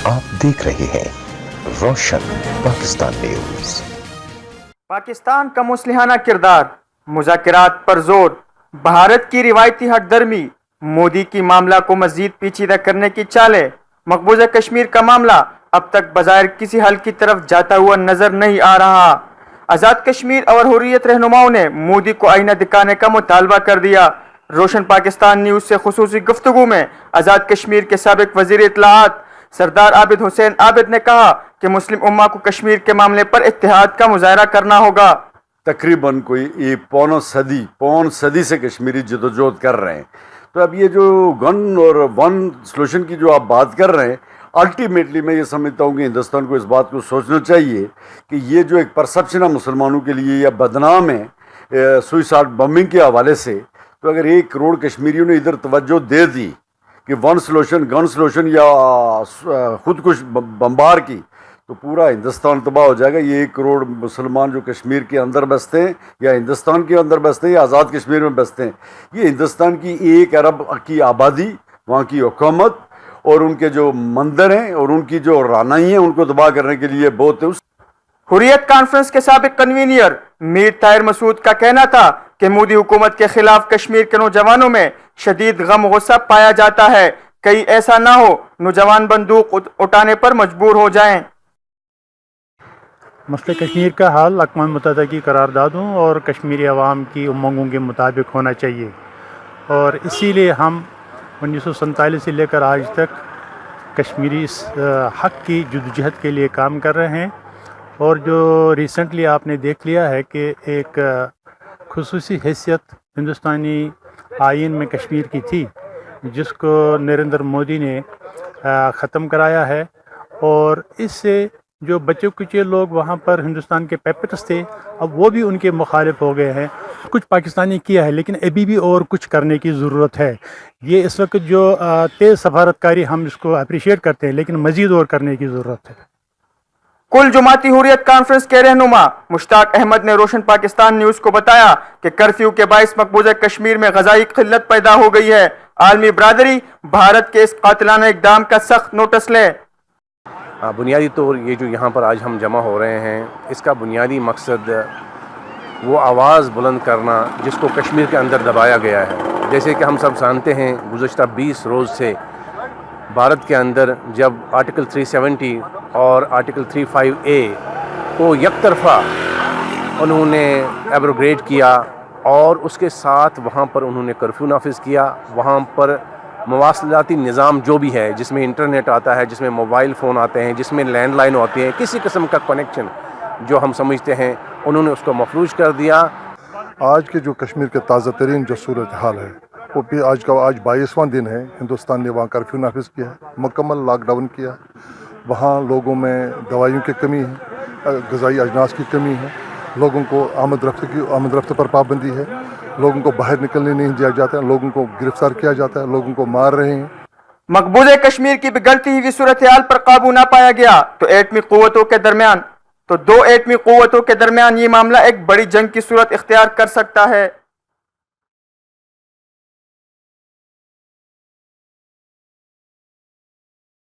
आप देख रहे हैं रोशन पाकिस्तान न्यूज। पाकिस्तान का मुस्लिहाना किरदार, मुज़ाकरात पर जोर, भारत की रिवायती हटदर्मी, मोदी की मामला को मजीद पेचीदा करने की चालें। मकबूजा कश्मीर का मामला अब तक बज़ाहिर किसी हल की तरफ जाता हुआ नजर नहीं आ रहा। आज़ाद कश्मीर और हुर्रियत रहनुमाओं ने मोदी को आईना दिखाने का मुतालबा कर दिया। रोशन पाकिस्तान न्यूज़ से खुसूसी गुफ्तगू में आज़ाद कश्मीर के साबिक वज़ीर इत्तलाआत सरदार आबिद हुसैन आबिद ने कहा कि मुस्लिम उम्मा को कश्मीर के मामले पर इत्तेहाद का मुजाहरा करना होगा। तकरीबन कोई पौन सदी से कश्मीरी जदोजहद कर रहे हैं। तो अब ये जो गन और वन सोल्यूशन की जो आप बात कर रहे हैं, अल्टीमेटली मैं ये समझता हूँ कि हिंदुस्तान को इस बात को सोचना चाहिए कि ये जो एक परसेप्शन है मुसलमानों के लिए या बदनाम है सुइसाइड बम्बिंग के हवाले से, तो अगर 1 करोड़ कश्मीरियों ने इधर तवज्जो दे दी कि वन सोल्यूशन गन सोल्यूशन या खुदकुश बम्बार की, तो पूरा हिंदुस्तान तबाह हो जाएगा। ये 1 करोड़ मुसलमान जो कश्मीर के अंदर बसते हैं या हिंदुस्तान के अंदर बसते हैं या आज़ाद कश्मीर में बसते हैं, ये हिंदुस्तान की 1 अरब की आबादी, वहाँ की हुकूमत और उनके जो मंदिर हैं और उनकी जो रानाई हैं, उनको तबाह करने के लिए बहुत है। हुर्रियत कॉन्फ्रेंस के साबिक कन्वीनियर मीर ताहिर मसूद का कहना था कि मोदी हुकूमत के खिलाफ कश्मीर के नौजवानों में शदीद गम गुस्सा पाया जाता है। कहीं ऐसा ना हो नौजवान बंदूक उठाने पर मजबूर हो जाएं। मसले कश्मीर का हल अक़वाम मुत्तहिदा की करारदादों और कश्मीरी अवाम की उमंगों के मुताबिक होना चाहिए, और इसीलिए हम 1947 से लेकर आज तक कश्मीरी हक़ की जद्दोजहद के लिए काम कर रहे हैं। और जो रिसेंटली आपने देख लिया है कि एक खुसूसी हैसियत हिंदुस्तानी आइन में कश्मीर की थी, जिसको नरेंद्र मोदी ने ख़त्म कराया है, और इससे जो बच्चे कुचे लोग वहाँ पर हिंदुस्तान के पैपेट्स थे, अब वो भी उनके मुखालिफ हो गए हैं। कुछ पाकिस्तानी किया है, लेकिन अभी भी और कुछ करने की ज़रूरत है। ये इस वक्त जो तेज़ सफारतकारी, हम इसको अप्रिशिएट करते हैं, लेकिन मज़ीद और करने की ज़रूरत है। कुल जुमाती हुर्रियत कॉन्फ्रेंस के रहनुमा मुश्ताक अहमद ने रोशन पाकिस्तान न्यूज़ को बताया कि कर्फ्यू के बाइस मकबूजा कश्मीर में ग़ज़ाई क़िल्लत पैदा हो गई है। आलमी बरादरी भारत के इस कातिलाना इक़दाम का सख्त नोटिस ले। बुनियादी तौर ये जो यहाँ पर आज हम जमा हो रहे हैं, इसका बुनियादी मकसद वो आवाज़ बुलंद करना जिसको कश्मीर के अंदर दबाया गया है। जैसे कि हम सब जानते हैं, गुज़श्ता 20 रोज़ से भारत के अंदर जब आर्टिकल 370 और आर्टिकल 35A को यकतरफ़ा उन्होंने एब्रोगेट किया, और उसके साथ वहाँ पर उन्होंने कर्फ्यू नाफिज किया। वहाँ पर मवासलाती निज़ाम जो भी है, जिसमें इंटरनेट आता है, जिसमें मोबाइल फ़ोन आते हैं, जिसमें लैंडलाइन होती है, किसी किस्म का कनेक्शन जो हम समझते हैं, उन्होंने उसको मफलूज कर दिया। आज के जो कश्मीर के ताज़ा तरीन जो सूरत हाल है, वो भी आज 22वां दिन है। हिंदुस्तान ने वहाँ कर्फ्यू नाफिज किया है, मुकम्मल लॉकडाउन किया। वहाँ लोगों में दवाइयों की कमी है, ग़िज़ाई अजनास की कमी है, लोगों को आमद रफ्त पर पाबंदी है, लोगों को बाहर निकलने नहीं दिया जाता है, लोगों को गिरफ्तार किया जाता है, लोगों को मार रहे हैं। मकबूजा कश्मीर की बिगड़ती हुई सूरत हाल पर काबू ना पाया गया तो दो एटमी क़ुव्वतों के दरमियान ये मामला एक बड़ी जंग की सूरत इख्तियार कर सकता है।